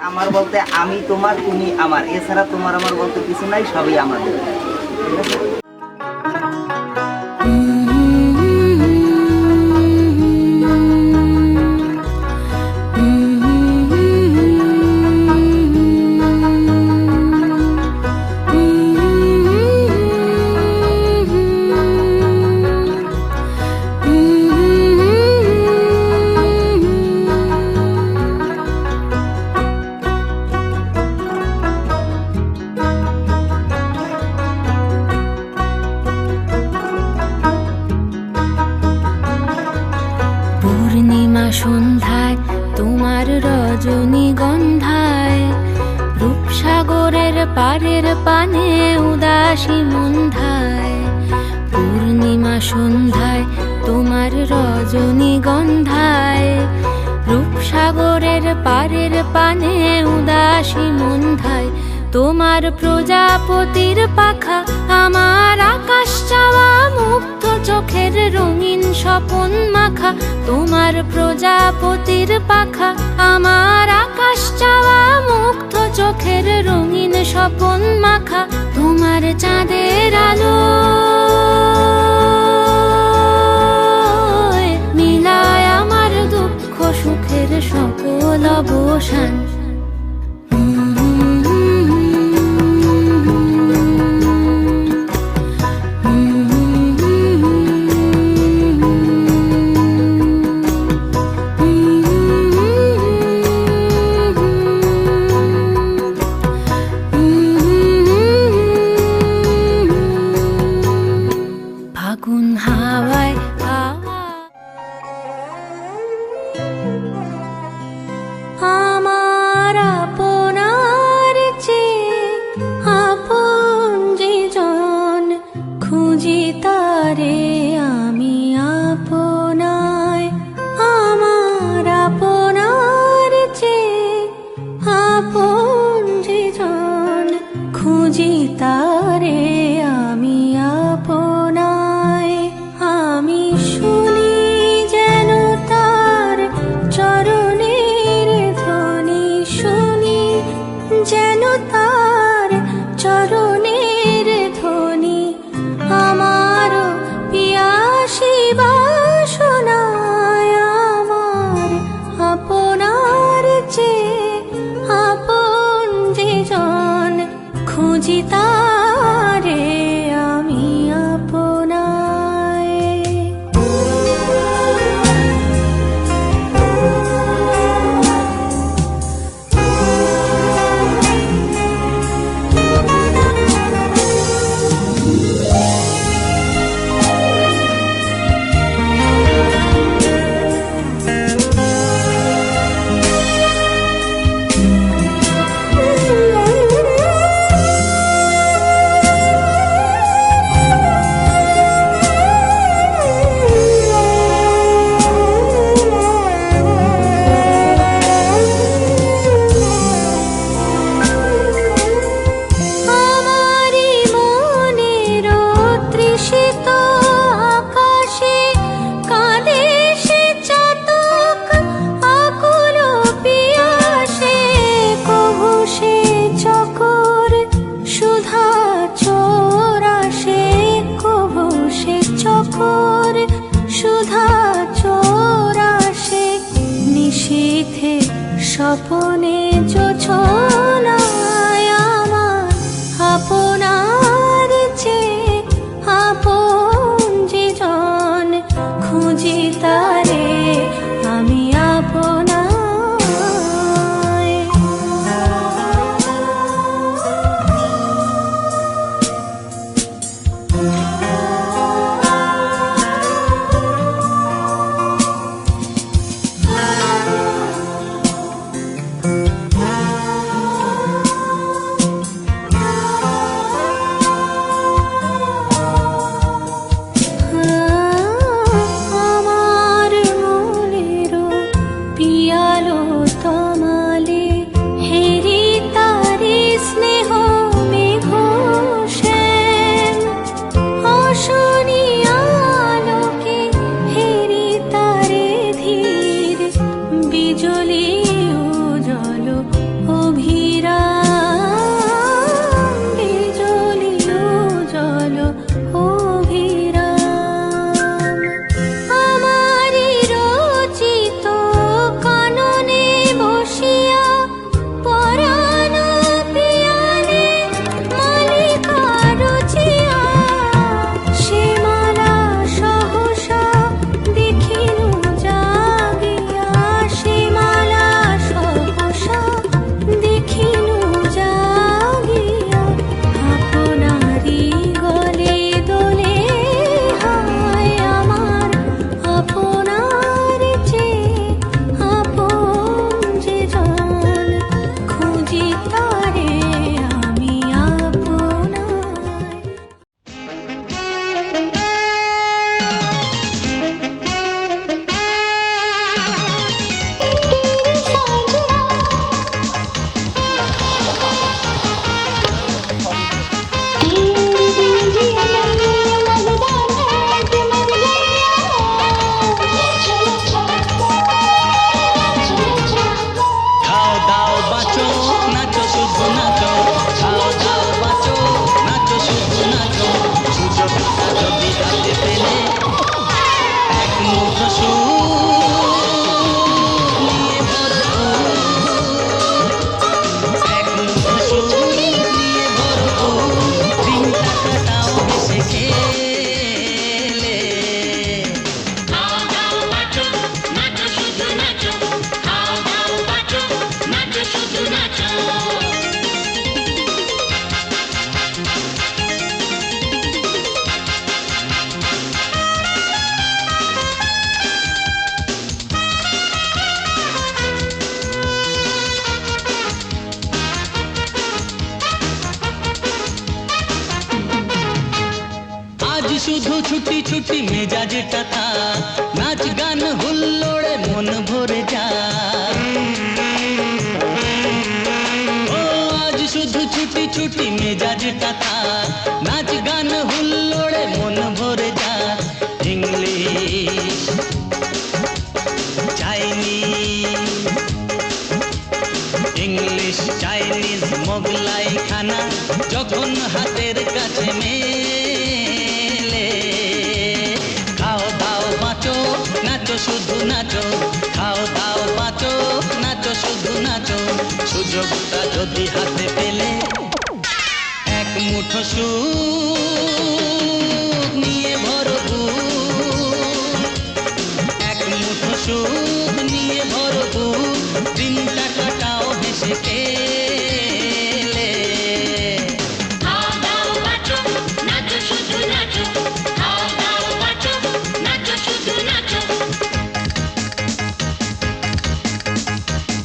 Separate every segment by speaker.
Speaker 1: আমার বলতে আমি তোমার, তুমি আমার, এছাড়া তোমার আমার বলতে কিছু নাই, সবই আমাদের। ঠিক আছে?
Speaker 2: পূর্ণিমা সন্ধ্যায় তোমার রজনীগন্ধায়, রূপসাগরের পারের পানে উদাসী মন্ধায়। পূর্ণিমা সন্ধ্যায় তোমার রজনীগন্ধায়, রূপসাগরের পারের পানে উদাসী মন্ধায়। তোমার প্রজাপতির পাখা আমার আকাশ চাওয়া, মুগ্ধ চোখের রঙিন স্বপন মাখা। তোমার প্রজাপতির পাখা আমার আকাশ চাওয়া, মুগ্ধ চোখের রঙিন স্বপন মাখা। তোমার চাঁদের আলো মিলায় আমার দুঃখ সুখের সকল অবসান। ফাগুন হাওয়ায় আমার আপনার চেয়ে আপন যে জন, খুঁজি তারে আমি আপনায়। আমার আপনার চেয়ে আপন যে জন, খুঁজি তারে আমি আপনায়। আমি শুনি যেন তার চরণের ধ্বনি, শুনি যেন তার চরণের ধ্বনি। আমার পিয়াসী বাসনায় আমার আপনার চেয়ে আপন যে জন, খুঁজি তারে আমি আপনায়। স্বপনে জোছনায় আমার আপনার চেয়ে আপন যে জন, খুঁজি তারে আমি আপনায়।
Speaker 3: বাঁচো নাচো শুধু নাচো, খাও দাও বাঁচো নাচো শুধু নাচো, সুযোগটা যদি হাতে পেলে এক মুঠো সুখ নিয়ে ভরপুর, এক মুঠো সুখ নিয়ে ভরপুর, দিনটা কাটাও হেসে খেলে।
Speaker 4: খাও দাও বাঁচো নাচো শুধু নাচো, খাও দাও বাঁচো নাচো শুধু নাচো।
Speaker 3: আজ শুধু ছুটি ছুটি মেজাজটা থাক, নাচ গান হুল্লোড়ে মন ভরে যায়। ও আজ শুধু ছুটি ছুটি মেজাজটা থাক, নাচ গান হুল্লোড়ে মন ভরে যায়। English Chinese, English Chinese Mughlai খানা যখন হাতের কাছে মেলে, খাও দাও বাঁচো নাচো শুধু নাচো, খাও দাও বাঁচো নাচো শুধু নাচো, সুযোগটা যদি হাতে পেলে এক মুঠো সুখ নিয়ে ভরপুর, এক মুঠো সুখ নিয়ে ভরপুর, দিনটা কাটাও হেসে খেলে।
Speaker 4: খাও দাও বাঁচো নাচো শুধু নাচো, খাও দাও বাঁচো নাচো শুধু নাচো।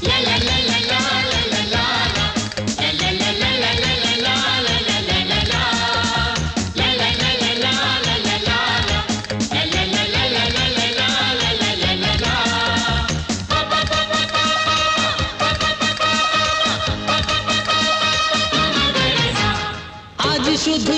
Speaker 4: লা লা লা লা লা লা লা লা, লা লা লা লা লা লা লা লা লা লা লা লা, লা লা লা লা লা লা লা লা লা, লা লা লা লা লা লা লা লা লা লা লা লা।
Speaker 3: আজ শুধু